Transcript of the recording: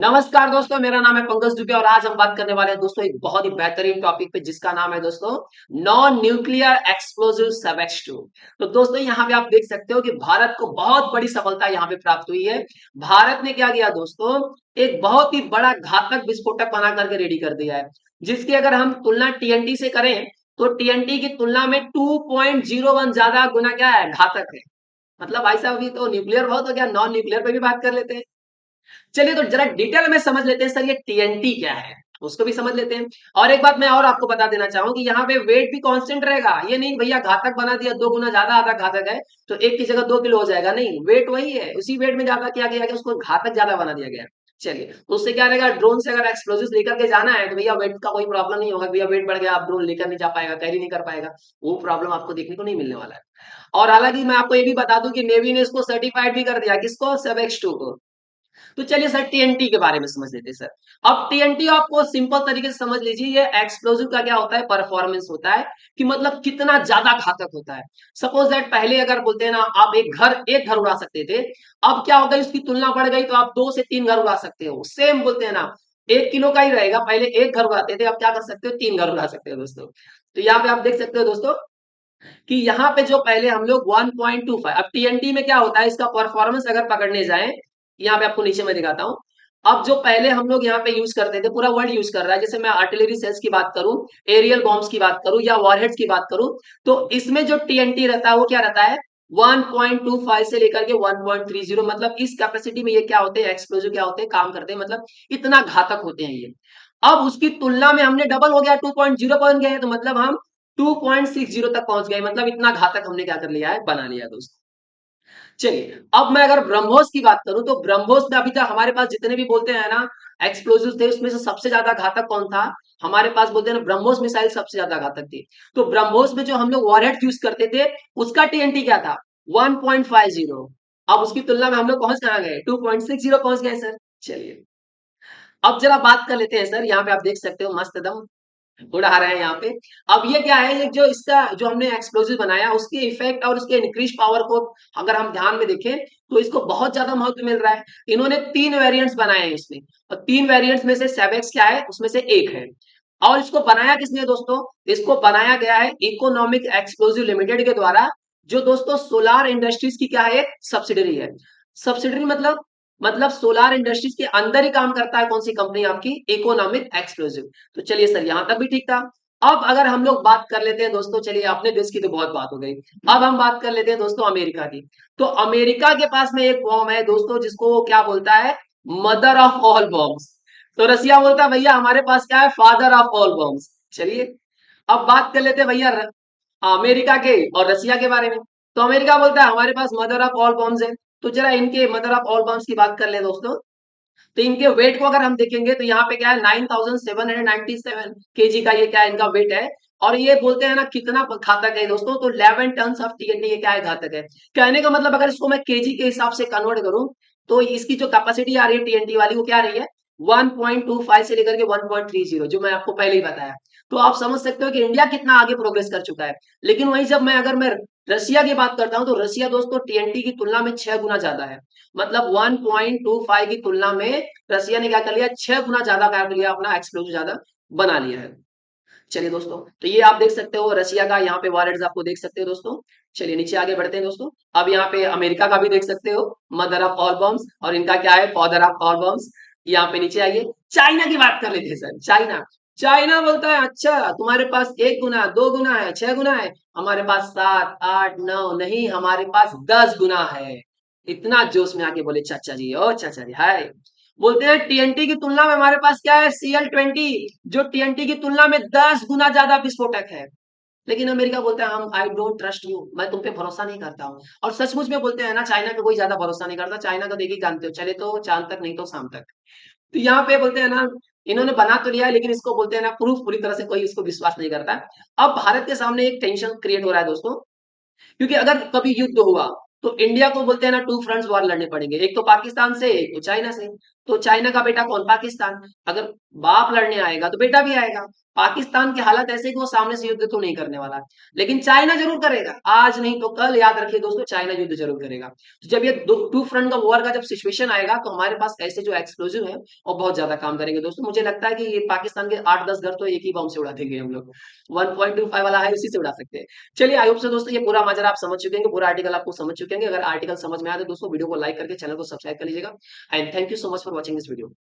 नमस्कार दोस्तों, मेरा नाम है पंकज दुबे और आज हम बात करने वाले हैं दोस्तों एक बहुत ही बेहतरीन टॉपिक पे जिसका नाम है दोस्तों नॉन न्यूक्लियर एक्सप्लोजिव SAVAX-2। तो दोस्तों यहाँ पे आप देख सकते हो कि भारत को बहुत बड़ी सफलता यहाँ पे प्राप्त हुई है। भारत ने क्या किया दोस्तों, एक बहुत ही बड़ा घातक विस्फोटक बना करके रेडी कर दिया है, जिसकी अगर हम तुलना TNT से करें तो TNT की तुलना में 2.01 ज्यादा गुना क्या है, घातक है। मतलब भाई साहब, अभी तो न्यूक्लियर बहुत हो गया, नॉन न्यूक्लियर पे भी बात कर लेते हैं। चलिए तो जरा डिटेल में समझ लेते हैं सर, ये टीएनटी क्या है उसको भी समझ लेते हैं। और एक बात मैं और आपको बता देना चाहूँ कि यहाँ पे वेट भी कांस्टेंट रहेगा। ये नहीं भैया घातक बना दिया, 2 गुना ज्यादा आधा घातक है तो एक की जगह 2 किलो हो जाएगा, नहीं, वेट वही है, उसी वेट में ज्यादा क्या किया गया, उसको घातक ज्यादा बना दिया गया। चलिए तो उससे क्या रहेगा, ड्रोन से अगर एक्सप्लोजिव लेकर के जाना है तो भैया वेट का कोई प्रॉब्लम नहीं होगा, भैया वेट बढ़ गया आप ड्रोन लेकर नहीं जा पाएगा, कैरी नहीं कर पाएगा, वो प्रॉब्लम आपको देखने को नहीं मिलने वाला है। और हालांकि मैं आपको ये भी बता दूं कि नेवी ने इसको सर्टिफाइड भी कर दिया, किसको, SAVAX-2 को। तो चलिए सर टीएनटी के बारे में समझ लेते हैं सर। अब टीएनटी आपको सिंपल तरीके से समझ लीजिए, ये एक्सप्लोजिव का क्या होता है, परफॉर्मेंस होता है कि मतलब कितना ज्यादा घातक होता है। सपोज दैट पहले अगर बोलते हैं ना आप एक घर उड़ा सकते थे, अब क्या होगा, उसकी तुलना बढ़ गई तो आप 2 से 3 घर उड़ा सकते हो। सेम बोलते हैं ना, 1 किलो का ही रहेगा, पहले एक घर उड़ाते थे, अब क्या कर सकते हो, 3 घर उड़ा सकते हो दोस्तों। तो यहाँ पे आप देख सकते हो दोस्तों कि यहाँ पे जो पहले हम लोग 1.25, अब टीएनटी में क्या होता है, इसका परफॉर्मेंस अगर पकड़ने जाए, यहाँ पे आपको नीचे में दिखाता हूँ। अब जो पहले हम लोग यहाँ पे यूज करते थे, पूरा वर्ल्ड यूज कर रहा है, जैसे मैं आर्टिलरी सेल्स की बात करूं, एरियल बॉम्ब्स की बात करूं या वॉरहेड्स की बात करूं, तो इसमें जो टीएनटी रहता है वो क्या रहता है, 1.25 से लेकर के 1.30, मतलब इस कैपेसिटी में ये क्या होते हैं, एक्सप्लोजिव क्या होते हैं, काम करते हैं, मतलब इतना घातक होते हैं ये। अब उसकी तुलना में हमने डबल हो गया, 2.0 पहुंच गए, तो मतलब हम 2.60 तक पहुंच गए, मतलब इतना घातक हमने क्या कर लिया है, बना लिया दोस्तों। चलिए अब मैं अगर ब्रह्मोस की बात करूं तो ब्रह्मोस में अभी तक हमारे पास जितने भी बोलते हैं ना एक्सप्लोजिव थे, उसमें से सबसे ज्यादा घातक कौन था, हमारे पास बोलते हैं ना ब्रह्मोस मिसाइल सबसे ज्यादा घातक थी। तो ब्रह्मोस में जो हम लोग वॉरहेड यूज करते थे, उसका टीएनटी क्या था, 1.50। अब उसकी तुलना में हम लोग पहुंच कहां गए, 2.60 पहुंच गए सर। चलिए अब जरा बात कर लेते हैं सर, यहाँ पे आप देख सकते हो मस्त एकदम उड़ा रहे हैं यहाँ पे। अब ये क्या है, ये जो इसका जो हमने एक्सप्लोजिव बनाया उसके इफेक्ट और उसके इंक्रीज पावर को अगर हम ध्यान में देखें तो इसको बहुत ज्यादा महत्व मिल रहा है। इन्होंने 3 वेरिएंट्स बनाए हैं इसमें, और 3 वेरिएंट्स में से SAVAX क्या है, उसमें से एक है। और इसको बनाया किसने दोस्तों, इसको बनाया गया है इकोनॉमिक एक्सप्लोजिव लिमिटेड के द्वारा, जो दोस्तों सोलार इंडस्ट्रीज की क्या है, सब्सिडरी है। सब्सिडरी मतलब सोलार इंडस्ट्रीज के अंदर ही काम करता है कौन सी कंपनी, आपकी इकोनॉमिक एक्सप्लोजिव। तो चलिए सर यहां तक भी ठीक था। अब अगर हम लोग बात कर लेते हैं दोस्तों, चलिए अपने देश की तो बहुत बात हो गई, अब हम बात कर लेते हैं दोस्तों अमेरिका की। तो अमेरिका के पास में एक बॉम्ब है दोस्तों, जिसको वो क्या बोलता है, मदर ऑफ ऑल बॉम्ब्स। तो रसिया बोलता है भैया हमारे पास क्या है, फादर ऑफ ऑल बॉम्ब्स। चलिए अब बात कर लेते हैं भैया अमेरिका के और रसिया के बारे में। तो अमेरिका बोलता है हमारे पास मदर ऑफ ऑल बॉम्ब्स है। तो जरा इनके मदर ऑफ ऑल बॉम्ब्स की बात कर ले दोस्तों। तो इनके वेट को अगर हम देखेंगे तो यहाँ पे क्या है, 9797 kg का ये क्या है, इनका वेट है। और ये बोलते हैं ना कितना घातक है दोस्तों, तो 11 टन ऑफ टीएनटी ये क्या है, घातक है। कहने का मतलब अगर इसको मैं केजी के हिसाब से कन्वर्ट करूं तो इसकी जो कैपेसिटी आ रही है टीएनटी वाली, वो क्या रही है, 1.25 से लेकर के 1.30, जो मैं आपको पहले ही बताया। तो आप समझ सकते हो कि इंडिया कितना आगे प्रोग्रेस कर चुका है। लेकिन वही जब मैं रसिया की बात करता हूं तो रसिया दोस्तों टीएनटी की तुलना में 6 गुना ज्यादा है। मतलब 1.25 की तुलना में रसिया ने क्या कर लिया, 6 गुना ज्यादा कर लिया, अपना एक्सप्लोजिव ज्यादा बना लिया है। चलिए दोस्तों, तो ये आप देख सकते हो रसिया का, यहाँ पे वॉरहेड्स आपको देख सकते हो दोस्तों। चलिए नीचे आगे बढ़ते हैं दोस्तों। अब यहाँ पे अमेरिका का भी देख सकते हो, मदर ऑफ ऑल बॉम्ब्स, और इनका क्या है, फादर ऑफ ऑल बॉम्ब्स। यहाँ पे नीचे आइए, चाइना की बात कर लेते हैं सर। चाइना चाइना बोलता है अच्छा तुम्हारे पास 1 गुना 2 गुना है, 6 गुना है, हमारे पास 7 8 9 नहीं, हमारे पास 10 गुना है। इतना जोश में आके बोले चाचा जी, ओ चाचा जी हाय। बोलते हैं टीएनटी की तुलना में हमारे पास क्या है, CL-20, जो टीएनटी की तुलना में 10 गुना ज्यादा विस्फोटक है। लेकिन अमेरिका बोलता है हम आई डोंट ट्रस्ट यू, मैं तुम पे भरोसा नहीं करता हूँ। और सचमुच में बोलते हैं ना, चाइना पे कोई ज्यादा भरोसा नहीं करता, चाइना को देखिए जानते हो, चले तो चांद तक नहीं तो शाम तक। तो यहाँ पे बोलते हैं ना, इन्होंने बना तो लिया है लेकिन इसको बोलते हैं ना प्रूफ पूरी तरह से कोई इसको विश्वास नहीं करता। अब भारत के सामने एक टेंशन क्रिएट हो रहा है दोस्तों, क्योंकि अगर कभी युद्ध हुआ तो इंडिया को बोलते हैं ना 2 फ्रंट्स वॉर लड़ने पड़ेंगे, एक तो पाकिस्तान से, एक तो चाइना से। तो चाइना का बेटा कौन, पाकिस्तान। अगर बाप लड़ने आएगा तो बेटा भी आएगा, पाकिस्तान की हालत ऐसे कि वो सामने से युद्ध तो नहीं करने वाला, लेकिन चाइना जरूर करेगा, आज नहीं तो कल, याद रखिए दोस्तों, चाइना युद्ध जरूर करेगा। तो जब ये टू फ्रंट का वॉर का जब सिचुएशन आएगा, तो हमारे पास ऐसे जो एक्सप्लोजिव है वो बहुत ज्यादा काम करेंगे दोस्तों। मुझे लगता है कि ये पाकिस्तान के 8-10 घर तो एक ही बम से उड़ा देंगे हम लोग, 1.25 वाला है, उसी से उड़ा सकते हैं। चलिए, आई होप से दोस्तों ये पूरा माजरा आप समझ चुके हैं, पूरा आर्टिकल आपको समझ चुके हैं। अगर आर्टिकल समझ में आया तो दोस्तों वीडियो को लाइक करके चैनल को सब्सक्राइब कर लीजिएगा। And thank you so much for watching this video.